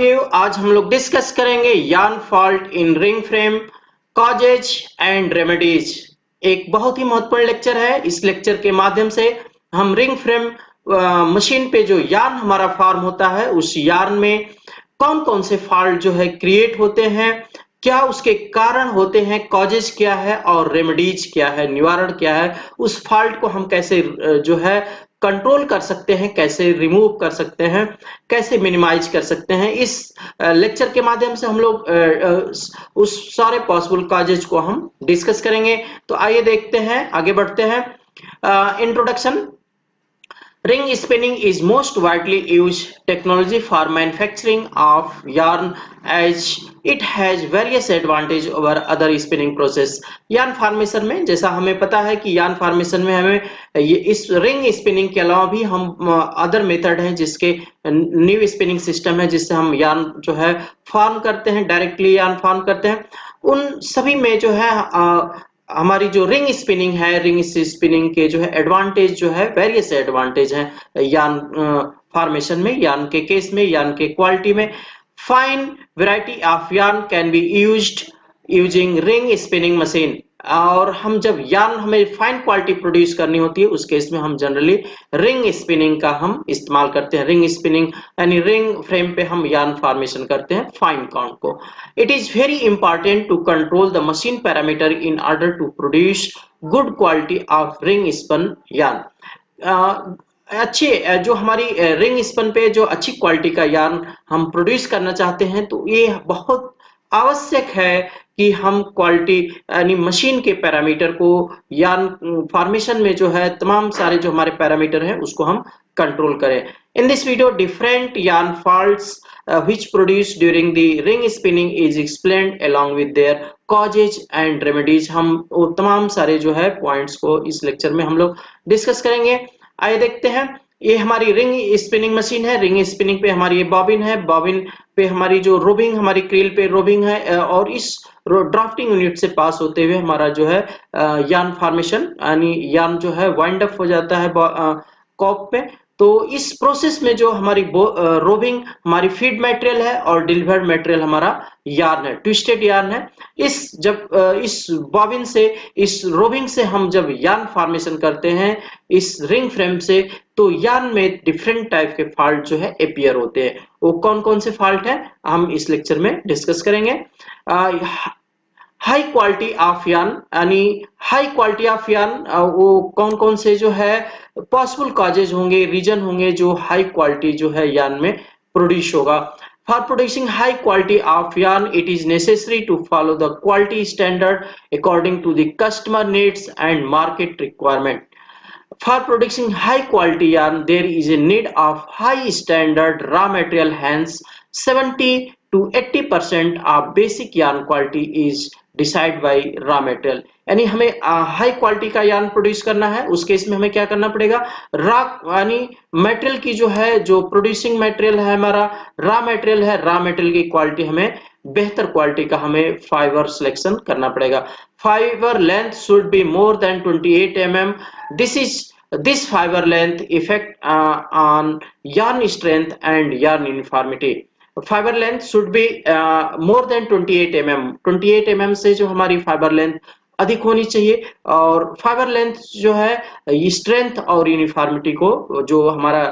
You. आज हम लोग डिस्कस करेंगे yarn fault in ring frame, causes and remedies. एक बहुत ही महत्वपूर्ण लेक्चर है। इस लेक्चर के माध्यम से हम रिंग फ्रेम मशीन पे जो यार्न हमारा फॉर्म होता है, उस यार्न में कौन कौन से फॉल्ट जो है क्रिएट होते हैं, क्या उसके कारण होते हैं, कॉजेज क्या है और रेमेडीज क्या है, निवारण क्या है, उस फॉल्ट को हम कैसे जो है कंट्रोल कर सकते हैं, कैसे रिमूव कर सकते हैं, कैसे मिनिमाइज कर सकते हैं। इस लेक्चर के माध्यम से हम लोग उस सारे पॉसिबल कॉजेज को हम डिस्कस करेंगे। तो आइए देखते हैं, आगे बढ़ते हैं। Introduction. Ring spinning is most widely used technology for manufacturing of yarn as it has various advantage over other spinning process। yarn formation में जैसा हमें पता है कि yarn formation में हमें ये इस ring spinning के अलावा भी हम अदर मेथड हैं जिसके न्यू स्पिनिंग सिस्टम है जिससे हम yarn जो है फॉर्म करते हैं, डायरेक्टली yarn फॉर्म करते हैं। उन सभी में जो है हमारी जो रिंग स्पिनिंग है, रिंग स्पिनिंग के जो है एडवांटेज जो है, वेरियस एडवांटेज हैं यार्न फॉर्मेशन में, यार्न के केस में, यार्न के क्वालिटी में। Fine variety of yarn can be used using ring spinning machine. और हम जब यार्न हमें फाइन क्वालिटी प्रोड्यूस करनी होती है, उस केस में हम जनरली रिंग स्पिनिंग का हम इस्तेमाल करते हैं। रिंग स्पिनिंग यानी रिंग फ्रेम पे हम यार्न फॉर्मेशन करते हैं फाइन काउंट को। It is very important to control the machine parameter in order to produce good quality of ring spun yarn। अच्छे जो हमारी रिंग स्पन पे जो अच्छी क्वालिटी का यार्न हम प्रोड्यूस करना चाहते हैं, तो ये बहुत आवश्यक है कि हम क्वालिटी यानी मशीन के पैरामीटर को यार्न फॉर्मेशन में जो है तमाम सारे जो हमारे पैरामीटर हैं उसको हम कंट्रोल करें। In this video different yarn faults which produced during the ring spinning is explained along with their causes and remedies। हम वो तमाम सारे जो है पॉइंट्स को इस लेक्चर में हम लोग डिस्कस करेंगे। आइए देखते हैं। ये हमारी रिंग स्पिनिंग मशीन है। रिंग स्पिनिंग पे हमारी ये बॉबिन है। बॉबिन पे हमारी जो रोबिंग, हमारी क्रील पे रोबिंग है और इस ड्राफ्टिंग यूनिट से पास होते हुए हमारा जो है यार्न फॉर्मेशन यानी यार्न जो है वाइंड अप हो जाता है कॉप पे। तो इस प्रोसेस में जो हमारी रोबिंग हमारी फीड मटेरियल है और डिलीवर्ड मटेरियल हमारा यार्न है, ट्विस्टेड यार्न है। इस बॉबिन से, इस रोबिंग से हम जब यार्न फॉर्मेशन करते हैं इस रिंग फ्रेम से, तो यार्न में डिफरेंट टाइप के फॉल्ट जो है अपीयर होते हैं। वो कौन कौन से फॉल्ट है हम इस लेक्चर में डिस्कस करेंगे। हाई क्वालिटी ऑफ यार्न यानी हाई क्वालिटी ऑफ यार्न, वो कौन कौन से जो है पॉसिबल कॉजेज होंगे, रीजन होंगे जो हाई क्वालिटी जो है यार्न में प्रोड्यूस होगा। For producing high quality of yarn it is necessary to follow the quality standard according to the customer needs and market requirement. For producing high quality yarn, there is a need of high standard raw material, hence 70 to 80% of basic yarn quality is decided by raw material। यानी हमें high quality का yarn produce करना है, उस case में हमें क्या करना पड़ेगा, रॉ यानी मटेरियल की जो है, जो प्रोड्यूसिंग मटेरियल है हमारा, रॉ मटेरियल है, रॉ मटेरियल की क्वालिटी हमें बेहतर क्वालिटी का हमें फाइबर सिलेक्शन करना पड़ेगा। Fibre length should be more than 28 mm। This fiber length effect on yarn strength and yarn uniformity। Fibre length should be more than 28 mm। 28 mm से जो हमारी फाइबर लेंथ अधिक होनी चाहिए। और फाइबर लेंथ जो है स्ट्रेंथ और यूनिफॉर्मिटी को, जो हमारा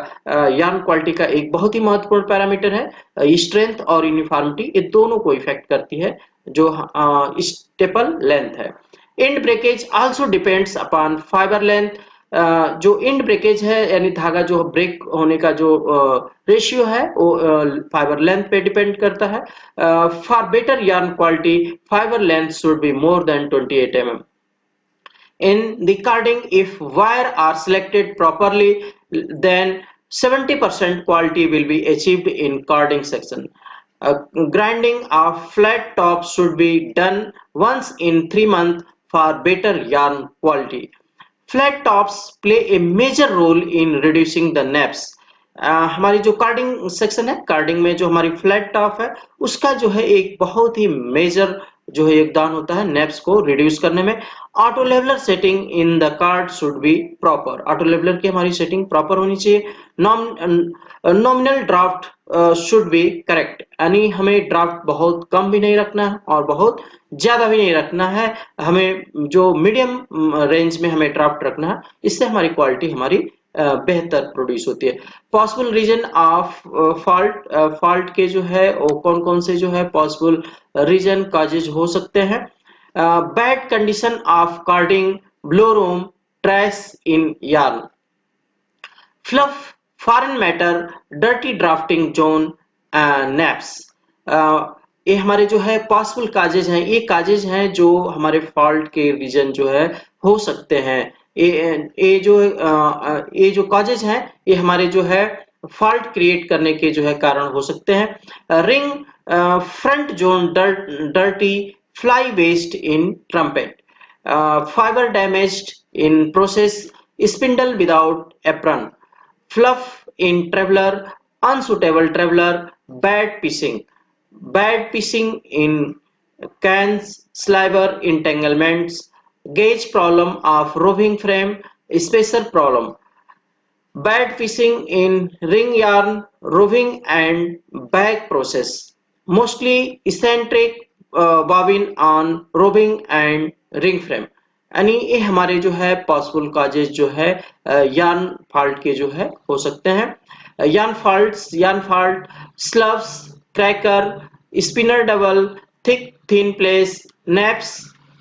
यार्न क्वालिटी का एक बहुत ही महत्वपूर्ण पैरामीटर है, स्ट्रेंथ और यूनिफॉर्मिटी, ये दोनों को इफेक्ट करती है जो स्टेपल लेंथ है। And breakage also depends upon fibre length. जो एंड ब्रेकेज है यानी धागा जो ब्रेक होने का जो रेशियो है वो फाइबर लेंथ पे डिपेंड करता है। For better yarn quality fibre length should be more than 28 mm। In the carding, if wire are selected properly, then 70% quality will be achieved in carding section। Grinding of flat tops should be done once in 3 months for better yarn quality। Flat tops play a major role in reducing the naps। हमारी जो carding section है, carding में जो हमारी flat top है उसका जो है एक बहुत ही मेजर जो है योगदान होता है नेप्स को रिड्यूस करने में। Auto leveller setting in the card should be proper, auto leveller की हमारी सेटिंग प्रॉपर होनी चाहिए। Nominal draft should be correct, यानी हमें ड्राफ्ट बहुत कम भी नहीं रखना है और बहुत ज्यादा भी नहीं रखना है, हमें जो मीडियम रेंज में हमें ड्राफ्ट रखना है, इससे हमारी क्वालिटी हमारी बेहतर प्रोड्यूस होती है। Possible reason of fault, fault के जो है वो कौन कौन से जो है पॉसिबल रीजन काजेज हो सकते हैं। Bad condition of carding, blow room, trash in yarn, fluff, foreign matter, dirty drafting zone, naps. ये हमारे जो है पॉसिबल काजेज हैं, ये काजेज हैं जो हमारे फॉल्ट के रीजन जो है हो सकते हैं। ये जो काजेज हैं ये हमारे जो है फॉल्ट क्रिएट करने के जो है कारण हो सकते हैं। Ring front zone dirty, fly waste in trumpet, fiber damaged in process, spindle without apron, fluff in traveler, unsuitable traveler, bad pissing in cans, sliver entanglements, gauge problem of roving frame, spacer problem, bad fishing in ring yarn, roving and bag process, mostly eccentric bobbin on roving and ring frame। यानी ये हमारे जो है possible causes जो है yarn fault के जो है हो सकते हैं। Yarn fault, slubs, cracker, spinner double, thick thin place, neps,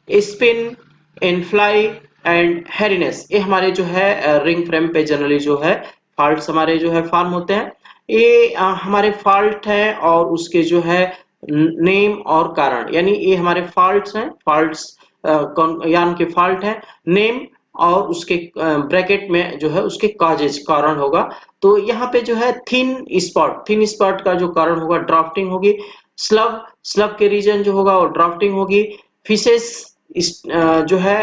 spin in fly and hairiness, ये हमारे जो है रिंग फ्रेम पे जनरली जो है फॉल्ट्स हमारे जो है फॉर्म होते हैं। ये हमारे फॉल्ट है और उसके जो है नेम और कारण, यानी ये हमारे फॉल्ट्स हैं, फॉल्ट्स यान के फॉल्ट है, नेम और उसके ब्रैकेट में जो है उसके काजेज कारण होगा। तो यहाँ पे जो है थिन स्पॉट का जो कारण होगा ड्राफ्टिंग होगी। स्लब के रीजन जो होगा वो ड्राफ्टिंग होगी। फिशेस जो है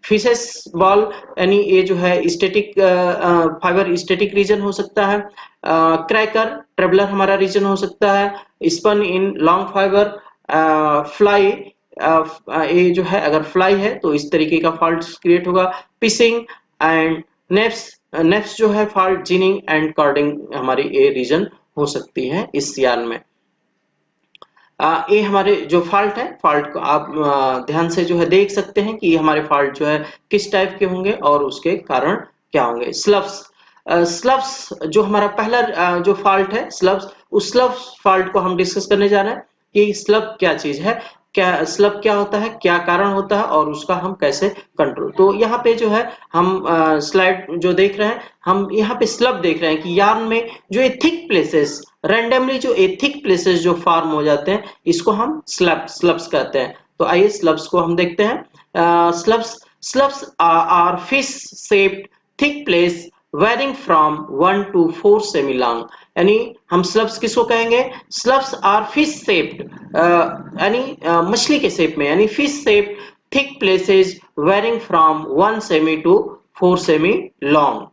फिशेस बॉल, यानी ये जो है स्टैटिक फाइबर स्टैटिक रीजन हो सकता है। क्रैकर ट्रेवलर हमारा रीजन हो सकता है। Spun in long fiber, fly, ये जो है अगर फ्लाई है तो इस तरीके का फॉल्ट क्रिएट होगा। पिसिंग एंड नेफ्स, नेफ्स जो है फॉल्ट जिनिंग एंड कॉर्डिंग हमारी ये रीजन हो सकती है इस यान में। ये हमारे जो फॉल्ट है, फॉल्ट को आप ध्यान से जो है देख सकते हैं कि ये हमारे फॉल्ट जो है किस टाइप के होंगे और उसके कारण क्या होंगे। स्लव्स, स्लव्स जो हमारा पहला जो फॉल्ट है स्लव्स, उस स्लव्स फॉल्ट को हम डिस्कस करने जा रहे हैं कि स्लब क्या चीज है, क्या स्लब क्या होता है, क्या कारण होता है और उसका हम कैसे कंट्रोल। तो यहाँ पे जो है हम स्लाइड जो देख रहे हैं, हम यहाँ पे स्लब देख रहे हैं कि यार्न में जो ये थिक प्लेसेस, रैंडमली जो ये थिक प्लेसेस जो फॉर्म हो जाते हैं इसको हम स्लब्स कहते हैं। तो आइए स्लब्स को हम देखते हैं। Slubs are fish shaped thick place varying from 1 to 4 semi long, यानी हम स्लब्स किसको कहेंगे, स्लब्स आर फिश शेप्ड, यानी मछली के शेप में, यानी fish shaped thick places varying from 1 cm to 4 semi long.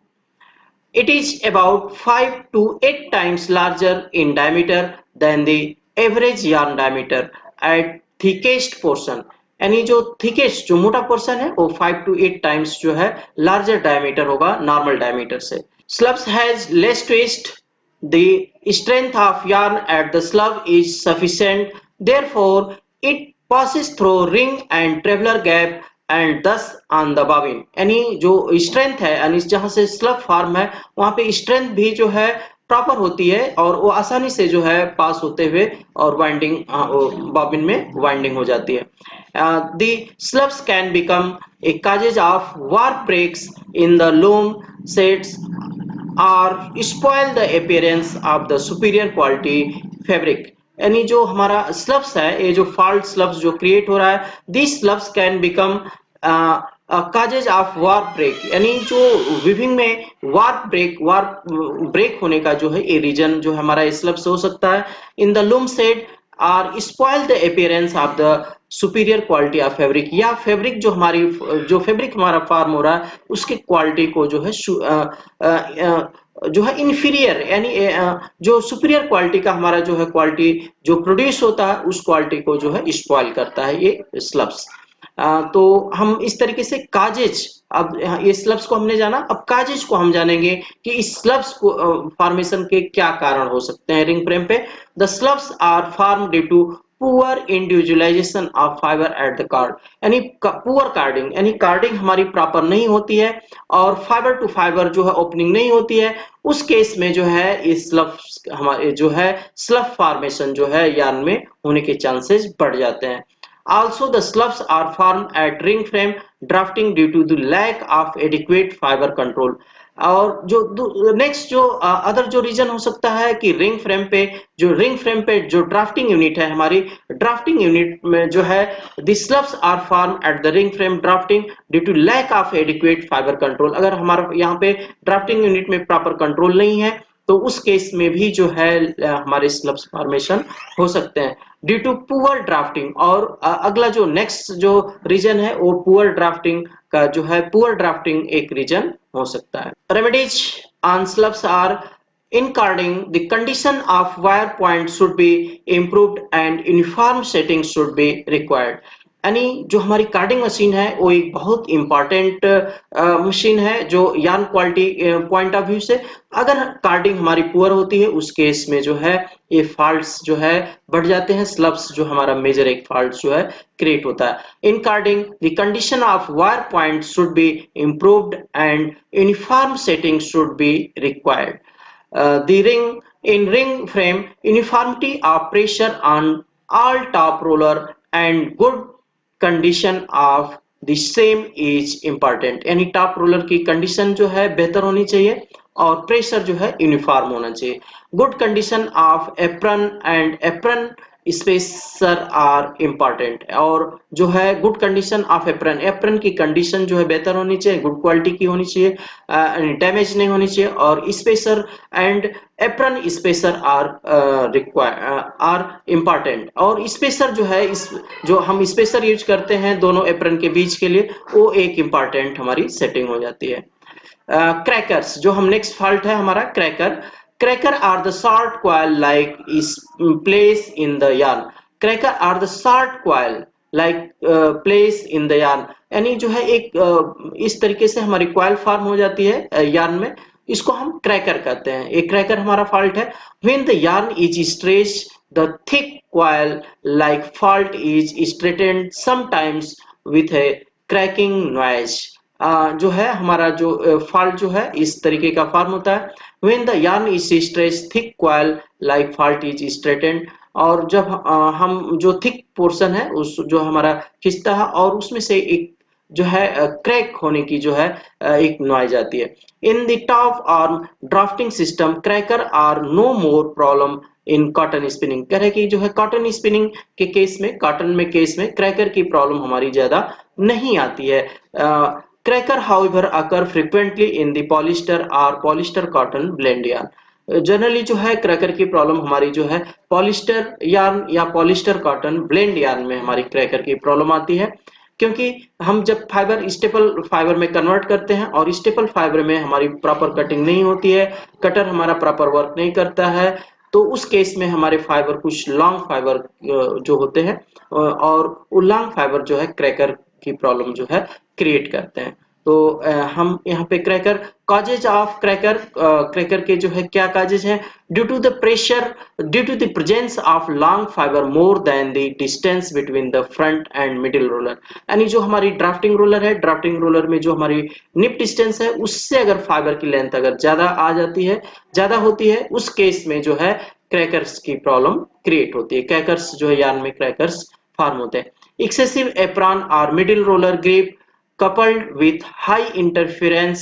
It is about 5 to 8 times larger in diameter than the average yarn diameter at thickest portion, यानी जो थिकेस्ट जो मोटा portion है वो 5 to 8 टाइम्स जो है लार्जर डायमीटर होगा normal diameter से। Slubs has less twist, the strength of yarn at the slub is sufficient, therefore it passes through ring and traveler gap and दस ऑन द बॉबिन, यानी जो strength है, यानी जहां से स्लब फॉर्म है वहां पे स्ट्रेंथ भी जो है प्रॉपर होती है और वो आसानी से जो है पास होते हुए और वाइंडिंग बॉबिन में वाइंडिंग हो जाती है। The slubs can become a causes of warp breaks in the loom sets और spoil the appearance of the superior quality fabric, यानी जो हमारा स्लब्स है, ये जो फॉल्ट स्लब्स जो क्रिएट हो रहा है, this slubs can become causes of warp break, यानी जो विविंग में वार्प ब्रेक होने का जो है ये रीजन जो हमारा स्लब्स हो सकता है। इन द लूम सेट और spoil the appearance of the superior quality of fabric, या फैब्रिक जो हमारी जो फैब्रिक हमारा फॉर्म हो रहा है उसकी क्वालिटी को जो है जो है इन्फीरियर यानी जो सुपीरियर क्वालिटी का हमारा जो है क्वालिटी जो प्रोड्यूस होता है उस क्वालिटी को जो है स्पॉइल करता है ये स्लब्स। तो हम इस तरीके से काजेज, अब ये स्लब्स को हमने जाना, अब काजेज को हम जानेंगे कि इस स्लब्स को फॉर्मेशन के क्या कारण हो सकते हैं रिंग फ्रेम पे। The slubs are form due to poor individualisation of fibre at the card, यानी पुअर कार्डिंग, यानी कार्डिंग हमारी प्रॉपर नहीं होती है और फाइबर टू फाइबर जो है ओपनिंग नहीं होती है। उस केस में जो है इस स्लफ हमारे जो है स्लफ फॉर्मेशन जो है यार्न में होने के चांसेस बढ़ जाते हैं। Also, the sloughs are formed at ring frame drafting due to the lack of adequate fiber control। और जो नेक्स्ट जो अदर जो रीजन हो सकता है कि रिंग फ्रेम पे जो ड्राफ्टिंग यूनिट है हमारी, ड्राफ्टिंग यूनिट में जो है the slubs are form at the ring frame drafting due to lack of adequate fibre control. अगर हमारा यहाँ पे ड्राफ्टिंग यूनिट में प्रॉपर कंट्रोल नहीं है तो उस केस में भी जो है हमारे स्लब्स फॉर्मेशन हो सकते हैं ड्यू टू पुअर ड्राफ्टिंग। और अगला जो नेक्स्ट जो रीजन है वो पुअर ड्राफ्टिंग का जो है, पुअर ड्राफ्टिंग एक रीजन हो सकता है। Remedies on slubs are in carding, the condition of wire point should be improved and uniform setting should be required। यानी जो हमारी कार्डिंग मशीन है वो एक बहुत इंपॉर्टेंट मशीन है जो yarn quality point of view से। अगर कार्डिंग हमारी पुअर होती है उस केस में जो है ये फॉल्ट्स जो है बढ़ जाते हैं, स्लब्स जो हमारा मेजर एक फॉल्ट जो है क्रिएट होता है। In carding the condition of wire point should be improved and uniform setting should be required. The ring frame uniformity of pressure on all top roller and good condition of the same is important। यानी top roller की condition जो है बेहतर होनी चाहिए और pressure जो है यूनिफॉर्म होना चाहिए। Good condition of apron and apron spacer are important. और जो है good condition of apron, apron की कंडीशन जो है बेहतर होनी चाहिए, गुड क्वालिटी की होनी चाहिए, डैमेज नहीं होनी चाहिए। और spacer and apron spacer are important. और स्पेसर जो है इस जो हम स्पेसर यूज करते हैं दोनों एप्रन के बीच के लिए वो एक इम्पॉर्टेंट हमारी सेटिंग हो जाती है। क्रैकर्स जो हम नेक्स्ट फॉल्ट है हमारा cracker are the short coil like is place in the yarn. Cracker are the short coil like place in the yarn, यानी जो है एक इस तरीके से हमारी क्वाइल फॉर्म हो जाती है यार्न में, इसको हम क्रैकर कहते हैं। एक क्रैकर हमारा फॉल्ट है। When the yarn is stretch the thick coil like fault is straightened sometimes with a cracking noise. जो है हमारा जो फॉल्ट जो है इस तरीके का फॉर्म होता है। When the yarn is stretch thick coil like fault is straightened. और जब हम जो थिक पोर्शन है उस जो हमारा खिंचता है और उसमें से एक जो है क्रैक होने की जो है एक नॉइज आती है। In the top arm drafting system cracker are no more problem in cotton spinning. कह रहे कि जो है कॉटन स्पिनिंग के केस में, कॉटन में केस में क्रैकर की प्रॉब्लम हमारी ज्यादा नहीं आती है। Cracker however occur frequently in the polyester और polyester cotton blend yarn. Generally जो है क्रैकर की प्रॉब्लम हमारी जो है पॉलिस्टर यार्न या पॉलिस्टर कॉटन ब्लेंड यार्न में हमारी क्रैकर की प्रॉब्लम आती है। क्योंकि हम जब फाइबर स्टेपल फाइबर में कन्वर्ट करते हैं और स्टेपल फाइबर में हमारी प्रॉपर कटिंग नहीं होती है, कटर हमारा प्रॉपर वर्क नहीं करता है, तो उस केस में हमारे फाइबर कुछ लॉन्ग फाइबर जो होते हैं और वो लॉन्ग फाइबर जो है क्रैकर की प्रॉब्लम जो है क्रिएट करते हैं। तो हम यहाँ पे क्रैकर कॉजेज ऑफ क्रैकर के जो है क्या कॉजेज है, due to the pressure, due to the presence of long fiber more than the distance between the front and middle roller. यानी जो हमारी ड्राफ्टिंग रोलर है, ड्राफ्टिंग रोलर में जो हमारी निप डिस्टेंस है उससे अगर फाइबर की लेंथ अगर ज्यादा आ जाती है, ज्यादा होती है, उस केस में जो है क्रैकर्स की प्रॉब्लम क्रिएट होती है। क्रैकर्स जो है यार्न में क्रैकर्स फॉर्म होते हैं। एक्सेसिव एप्रॉन और middle roller grip coupled with high interference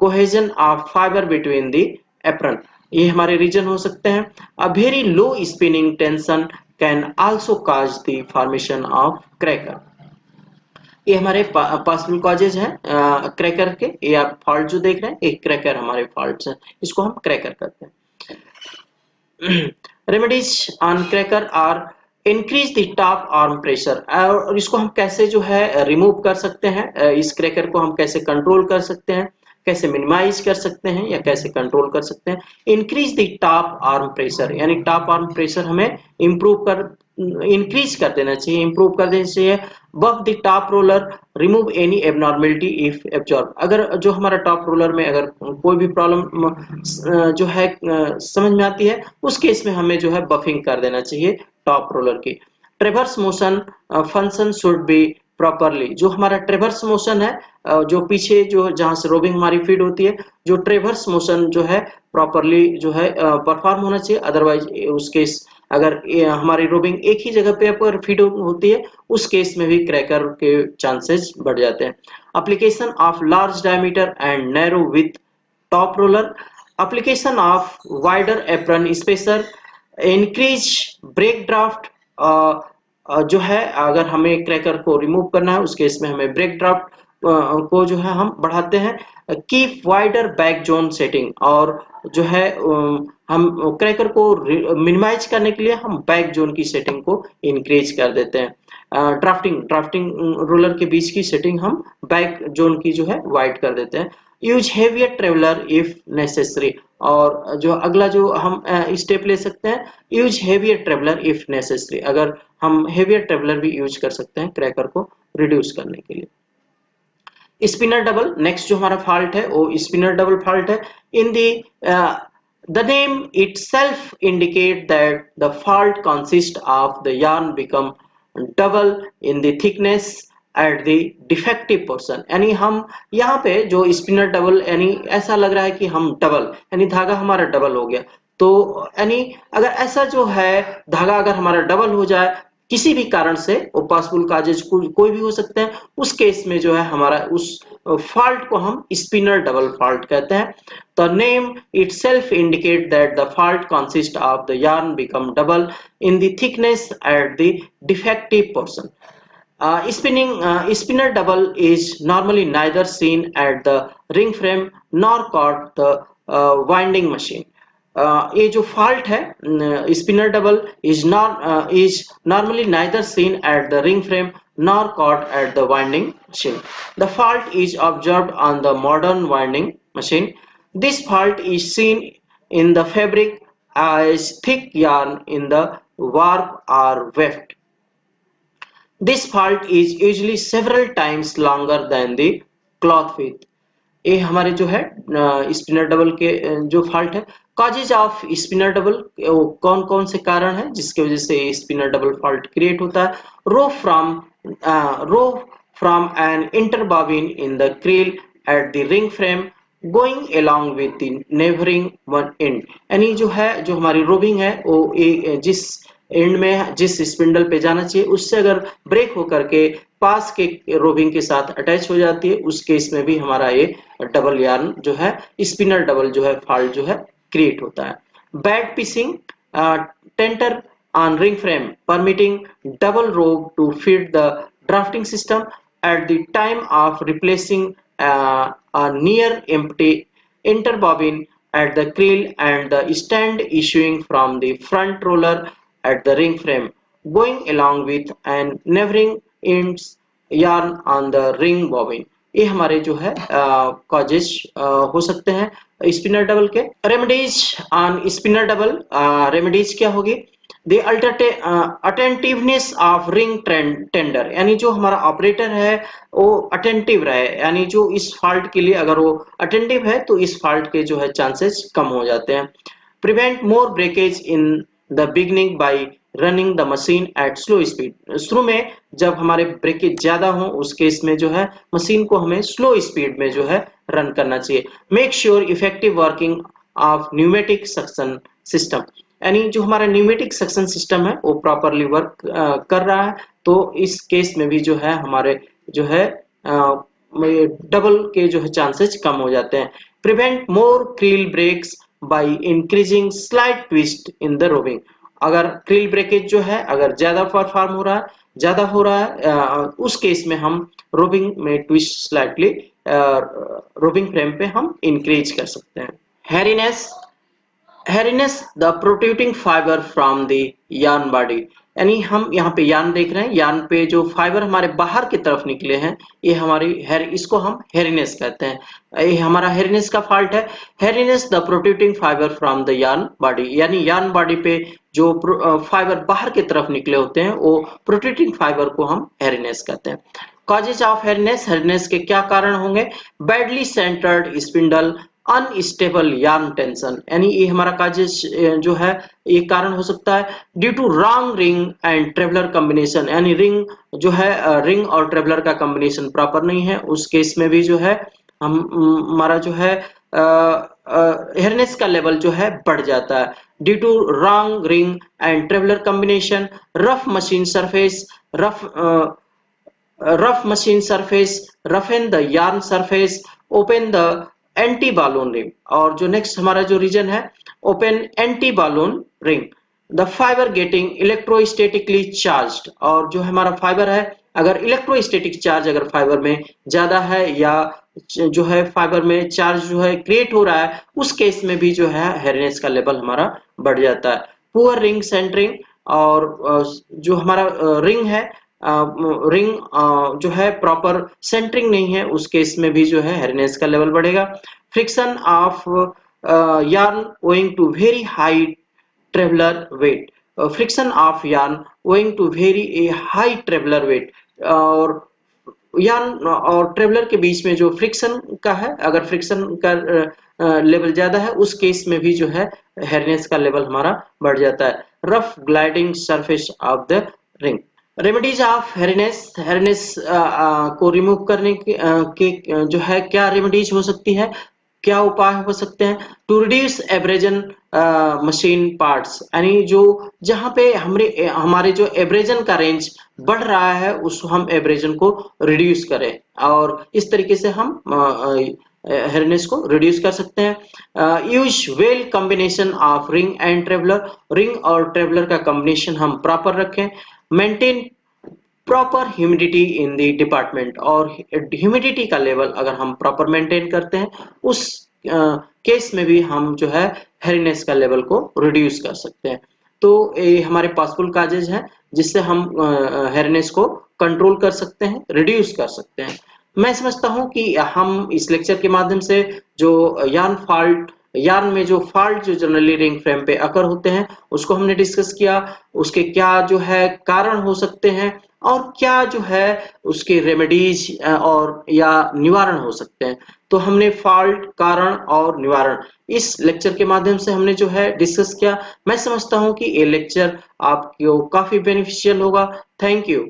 cohesion of fiber between the apron, ये हमारे रीजन हो सकते हैं। A very low spinning tension can also cause the formation of cracker। ये हमारे पॉसिबल कॉजेज हैं क्रैकर के। ये आप फॉल्ट जो देख रहे हैं एक क्रैकर हमारे फॉल्ट्स हैं, इसको हम क्रैकर करते हैं। Remedies on cracker are increase the top arm pressure. और इसको हम कैसे जो है रिमूव कर सकते हैं, इस क्रैकर को हम कैसे कंट्रोल कर सकते हैं। कैसे मिनिमाइज कर सकते हैं या कैसे कंट्रोल कर सकते हैं। Increase the top arm pressure, यानी टॉप आर्म प्रेशर हमें इंक्रीज कर देना चाहिए, इंप्रूव कर देना चाहिए। Buff the top roller, remove any abnormality if absorb, अगर जो हमारा टॉप रोलर में अगर कोई भी प्रॉब्लम जो है समझ में आती है, उस केस में हमें जो है बफिंग कर देना चाहिए टॉप रोलर की। ट्रेवर्स motion function should be properly, जो हमारा ट्रेवर्स मोशन है जो पीछे जो जहां से रोविंग हमारी फीड होती है, जो ट्रेवर्स मोशन जो है प्रॉपरली जो है परफॉर्म होना चाहिए। अदरवाइज उस केस अगर हमारी रोविंग एक ही जगह पे पर फीड होती है, उस केस में भी क्रैकर के चांसेस बढ़ जाते हैं। Application of large diameter and narrow with top roller, application of wider apron spacer, increase break draft, जो है अगर हमें क्रैकर को रिमूव करना है उस केस में हमें ब्रेक ड्राफ्ट को जो है हम बढ़ाते हैं। Keep wider back zone setting, और जो है हम क्रैकर को मिनिमाइज करने के लिए हम बैक जोन की सेटिंग को इंक्रीज कर देते हैं। ड्राफ्टिंग रोलर के बीच की सेटिंग हम बैक जोन की जो है वाइड कर देते हैं। Use heavier traveller if necessary, और जो अगला जो हम स्टेप ले सकते हैं, use heavier traveller if necessary, अगर हम हेवियर ट्रेवलर भी यूज कर सकते हैं क्रैकर को रिड्यूस करने के लिए। स्पिनर डबल, नेक्स्ट जो हमारा फॉल्ट है वो स्पिनर डबल फॉल्ट है। इन the name itself indicate that the fault consists of the yarn become double in the thickness at the defective portion, यानी हम यहाँ पे जो स्पिनर डबल यानी ऐसा लग रहा है कि हम डबल यानी धागा हमारा डबल हो गया, तो यानी अगर ऐसा जो है धागा अगर हमारा डबल हो जाए किसी भी कारण से, वो पॉसिबल काजेज कोई भी हो सकते हैं, उस केस में जो है हमारा उस फॉल्ट को हम स्पिनर डबल फॉल्ट कहते हैं। The name itself indicate that the fault consists of the yarn become double in the thickness at the defective portion. Spinner double is normally neither seen at the ring frame nor caught the winding machine. ये जो fault है spinner double is normally neither seen at the ring frame nor caught at the winding machine. The fault is observed on the modern winding machine. This fault is seen in the fabric as thick yarn in the warp or weft. This fault is usually several times longer than the cloth width. ये हमारे जो है spinner double के जो fault है। Causes off spinner double, कौन कौन से कारण है जिसकी वजह से स्पिनर डबल फॉल्ट क्रिएट होता है। Row from an inter bobbin in the creel at the ring frame going along with the neighboring one end, यानी जो है जो हमारी रोविंग है वो जिस एंड में जिस स्पिंडल पे जाना चाहिए उससे अगर ब्रेक होकर के पास के रोविंग के साथ अटैच हो जाती है, उस केस में भी हमारा ये डबल यार्न जो है स्पिनर डबल जो है फॉल्ट जो है क्रिएट होता है। Bad pitching tenter on ring frame permitting double rope to feed the drafting system at the time of replacing a near empty interbobbin at the creel and the stand issuing from the front roller at the ring frame going along with an neighboring ends yarn on the ring bobbin। ये हमारे जो है causes हो सकते हैं spinner double के। Remedies on spinner double, remedies क्या होगी। The attentiveness of ring tender, यानी जो हमारा ऑपरेटर है वो अटेंटिव रहे, यानी जो इस फॉल्ट के लिए अगर वो अटेंटिव है तो इस फॉल्ट के जो है चांसेस कम हो जाते हैं। Prevent more breakage in the beginning bye running the machine eight slow speed, शुरू में जब हमारे ब्रेकेज ज्यादा हो उस केस में जो है मशीन को हमें स्लो स्पीड में जो है रन करना चाहिए। Make sure effective working of pneumatic suction system, यानी जो हमारा न्यूमेटिक सक्शन सिस्टम है वो प्रॉपरली वर्क कर रहा है, तो इस केस में भी जो है हमारे जो है डबल के जो है चांसेस कम हो जाते हैं। Prevent more creel breaks by increasing slight twist in the roving, अगर क्रील ब्रेकेज जो है अगर ज्यादा परफॉर्म हो रहा है ज्यादा हो रहा है उस केस में हम रोविंग में ट्विस्ट स्लाइटली रोविंग फ्रेम पे हम इंक्रीज कर सकते हैं। हैरीनेस, the protruding fiber from the yarn body, यानी हम यहाँ पे यान देख रहे हैं, यान पे जो फाइबर हमारे बाहर की तरफ निकले हैं, ये हमारी इसको हम हेरिनेस कहते हैं। ये हमारा हेरिनेस का फॉल्ट है। Hairiness the protruding fibre from the yarn body, यानी यान बॉडी पे जो फाइबर बाहर की तरफ निकले होते हैं, वो प्रोट्रूडिंग फाइबर को हम हेरिनेस कहते हैं। कॉजेज ऑफ हेरिनेस, हेरिनेस के क्या कारण होंगे? Badly centred spindle, unstable yarn tension, यानी ये हमारा काजेज जो है ये कारण हो सकता है due to wrong ring and traveller combination, यानी रिंग जो है रिंग और ट्रेवलर का कॉम्बिनेशन प्रॉपर नहीं है, उस केस में भी जो है हम हमारा जो है हेयरनेस का लेवल जो है बढ़ जाता है due to wrong ring and traveller combination. Rough machine surface, rough machine surface, roughen the yarn surface, open the anti balloon ring, और जो नेक्स्ट हमारा जो रीजन है open anti balloon ring, the fibre getting electrostatically charged, और जो हमारा fibre है अगर इलेक्ट्रोस्टैटिक चार्ज अगर फाइबर में ज्यादा है या जो है फाइबर में चार्ज जो है क्रिएट हो रहा है, उस केस में भी जो है हेयरनेस का लेवल हमारा बढ़ जाता है। पुअर रिंग सेंटरिंग, और जो हमारा रिंग है रिंग जो है प्रॉपर सेंटरिंग नहीं है, उस केस में भी जो है हेयरनेस का लेवल बढ़ेगा। Friction of yarn owing to very high traveler weight, friction of yarn owing to very a high traveler weight, और यार्न और ट्रेवलर के बीच में जो फ्रिक्शन का है, अगर फ्रिक्शन का लेवल ज्यादा है, उस केस में भी जो है हेयरनेस का लेवल हमारा बढ़ जाता है। Rough gliding surface of the ring. Remedies of hairiness, hairiness को रिमूव करने के जो है क्या रेमेडीज हो सकती है, क्या उपाय हो सकते हैं? To reduce abrasion machine parts, यानी जो जहां पे हमारे जो एब्रेजन का रेंज बढ़ रहा है, उस हम एब्रेजन को रिड्यूस करें, और इस तरीके से हम हेयरनेस को रिड्यूस कर सकते हैं। Use well combination of ring and traveller, ring और ट्रेवलर का कॉम्बिनेशन हम प्रॉपर रखें। Maintain proper humidity in the department, और ह्यूमिडिटी का लेवल अगर हम प्रॉपर मेंटेन करते हैं, उस केस में भी हम जो है हेयरनेस का लेवल को रिड्यूस कर सकते हैं। तो ये हमारे पॉसिबल काजेज हैं जिससे हम हेयरनेस को कंट्रोल कर सकते हैं, रिड्यूस कर सकते हैं। मैं समझता हूं कि हम इस लेक्चर के माध्यम से जो यार्न में जो फॉल्ट जो जनरली रिंग फ्रेम पे अकर होते हैं, उसको हमने डिस्कस किया, उसके क्या जो है कारण हो सकते हैं, और क्या जो है उसके रेमेडीज और या निवारण हो सकते हैं। तो हमने फॉल्ट, कारण और निवारण इस लेक्चर के माध्यम से हमने जो है डिस्कस किया। मैं समझता हूं कि ये लेक्चर आपको काफी बेनिफिशियल होगा। Thank you.